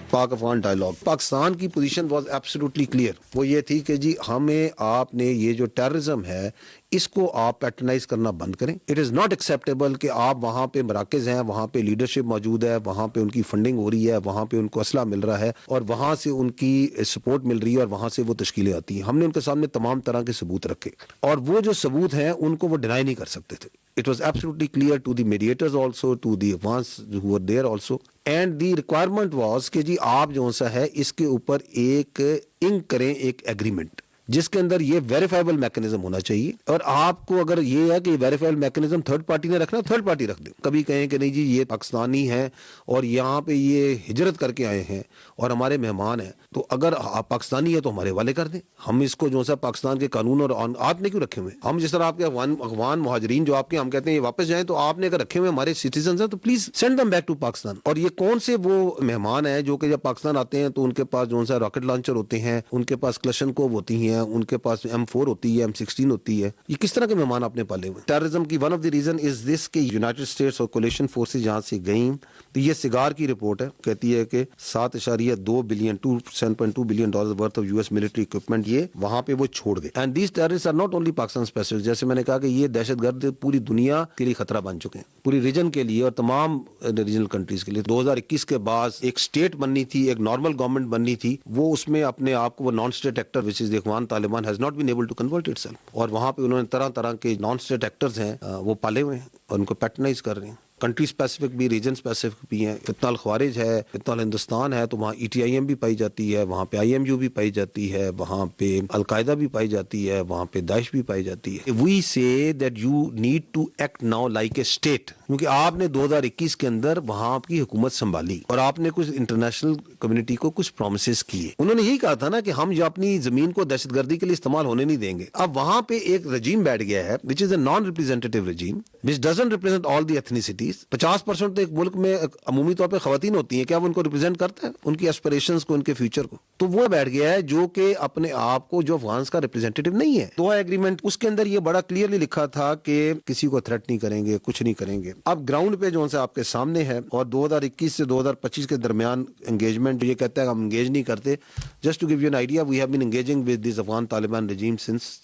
Pak Afghan dialogue. Pakistan کی position was absolutely clear. وہ یہ تھی کہ جی ہمیں آپ نے یہ جو ٹیررزم ہے اس کو آپ پیٹرنائز کرنا بند کریں. اٹ از ناٹ ایکسیپٹیبل کہ آپ وہاں پہ مراکز ہیں, وہاں پہ لیڈرشپ موجود ہے, وہاں پہ ان کی فنڈنگ ہو رہی ہے, وہاں پہ ان کو اسلحہ مل رہا ہے اور وہاں سے ان کی سپورٹ مل رہی ہے اور وہاں سے وہ تشکیلیں آتی ہیں. ہم نے ان کے سامنے تمام طرح کے ثبوت رکھے اور وہ جو ثبوت ہیں ان کو وہ ڈینائی نہیں کر سکتے تھے. It was absolutely clear to the mediators also, to the Afghans who were there also. And the requirement was کہ جی آپ جو سا ہے اس کے اوپر ایک انک کریں ایک ایگریمنٹ جس کے اندر یہ ویریفائبل میکنزم ہونا چاہیے. اور آپ کو اگر یہ ہے کہ ویریفائبل میکنزم تھرڈ پارٹی نے رکھنا, تھرڈ پارٹی رکھ دیں. کبھی کہیں کہ نہیں جی یہ پاکستانی ہیں اور یہاں پہ یہ ہجرت کر کے آئے ہیں اور ہمارے مہمان ہیں, تو اگر آپ پاکستانی ہے تو ہمارے حوالے کر دیں. ہم اس کو جو سا پاکستان کے قانون اور آپ نے کیوں رکھے ہوئے, ہم جس طرح آپ کے افغان مہاجرین جو آپ کے ہم کہتے ہیں یہ واپس جائیں, تو آپ نے اگر رکھے ہوئے ہمارے سٹیزنز ہیں تو please send them back to Pakistan. اور یہ کون سے وہ مہمان ہیں جو کہ جب پاکستان آتے ہیں تو ان کے پاس جو سا راکٹ لانچر ہوتے ہیں, ان کے پاس کلشنکوف ہوتی ہیں, ان کے پاس M4 ہوتی ہے, M16 ہوتی ہے. یہ کس طرح کے مہمان آپ نے پالے ہوئے. ٹیررزم کی one of the reason is this کہ یونائٹڈ اسٹیٹس اور کولیشن فورسز جہاں سے گئیں تو یہ سگار کی رپورٹ ہے, کہتی ہے کہ 7.2 billion $7.2 billion worth of US military equipment یہ وہاں پہ وہ چھوڑ گئے. And these terrorists are not only Pakistan specific, جیسے میں نے کہا کہ یہ دہشت گرد پوری دنیا کے لیے خطرہ بن چکے ہیں, پوری ریجن کے لیے اور تمام ریجنل کنٹریز کے لیے. 2021 کے بعد ایک اسٹیٹ بننی تھی, ایک نارمل گورنمنٹ بننی تھی, وہ اس میں اپنے آپ کو وہ non state actor which is Afghan Taliban has not been able to convert itself. اور وہاں پہ انہوں نے طرح طرح کے نان اسٹیٹ ایکٹرز ہیں وہ پالے ہوئے ہیں اور ان کو پیٹرنائز کر رہے ہیں. کنٹری اسپیسیفک بھی, ریجن اسپیسیفک بھی ہیں. فتنہ الخوارج ہے, فتنہ الہندوستان ہے, تو وہاں ETIM بھی پائی جاتی ہے, وہاں پہ IMU بھی پائی جاتی ہے, وہاں پہ القاعدہ بھی پائی جاتی ہے, وہاں پہ داعش بھی پائی جاتی ہے. We say that you need to act now like a state, کیونکہ آپ نے 2021 کے اندر وہاں کی حکومت سنبھالی اور آپ نے کچھ انٹرنیشنل کمیونٹی کو کچھ پرومسز کیے. انہوں نے یہی کہا تھا نا کہ ہم جو اپنی زمین کو دہشت گردی کے لیے استعمال ہونے نہیں دیں گے. اب وہاں پہ ایک رجیم بیٹھ گیا ہے which is a non-representative regime which doesn't represent all the ethnicities. 50% تو ایک ملک میں عمومی طور پہ خواتین ہوتی ہیں, کیا وہ ان کو ریپرزینٹ کرتا ہے, ان کی ایسپریشنز کو, ان کے فیوچر کو؟ تو وہ بیٹھ گیا ہے جو کہ اپنے آپ کو جو افغانس کا ریپرزینٹیٹو نہیں ہے. دوحہ ایگریمنٹ اس کے اندر یہ بڑا کلیئرلی لکھا تھا کہ کسی کو تھریٹ نہیں کریں گے, کچھ نہیں کریں گے. اب گراؤنڈ پہ جو سے آپ کے سامنے ہے اور 2021 سے 2025 کے درمیان انگیجمنٹ یہ کہتا ہے ہم انگیج نہیں کرتے. Just to give you an idea, we have been engaging with this Afghan Taliban regime since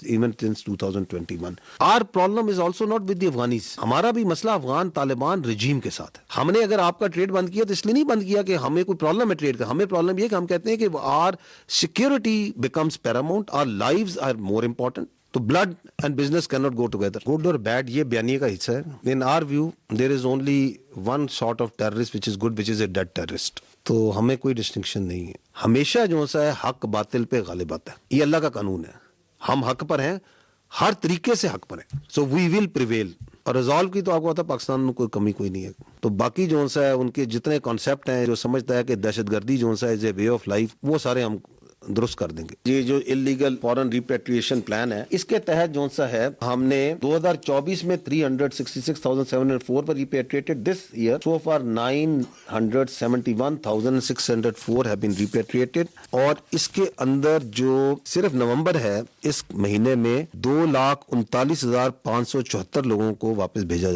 2021. Our problem is also not with the Afghanis. ہمارا بھی مسئلہ افغان طالبان رجیم کے ساتھ ہے. ہم نے اگر آپ کا ٹریڈ بند کیا تو اس لیے نہیں بند کیا کہ ہمیں کوئی پرابلم ہے ٹریڈ کا. ہمیں پرابلم یہ کہ ہم کہتے ہیں کہ our security becomes paramount, our lives are more important. تو blood and business cannot go together. Good or bad یہ بیانیے کا حصہ ہے. In our view there is only one sort of terrorist which is good, which is a dead terrorist. تو ہمیں کوئی distinction نہیں ہے. ہمیشہ جو ہے حق باطل پہ غالب آتا ہے, یہ اللہ کا قانون ہے. ہم حق پر ہیں, ہر طریقے سے حق پر ہیں. So we will prevail. اور ریزالو کی تو آپ کو پتا پاکستان میں کوئی کمی کوئی نہیں ہے. تو باقی جو ہے ان کے جتنے کانسیپٹ ہیں, جو سمجھتا ہے کہ دہشت گردی جو ہے از اے وے آف لائف, وہ سارے ہم درست کر دیں گے. یہ جو انلیگل فورن ریپیٹریشن پلان ہے, اس کے تحت جو سا ہے ہم نے 2024 میں 366,704 پر repatriated. This year so far 971,604 have been repatriated. اور اس کے اندر جو صرف نومبر ہے اس مہینے میں 2,39,574 لوگوں کو واپس بھیجا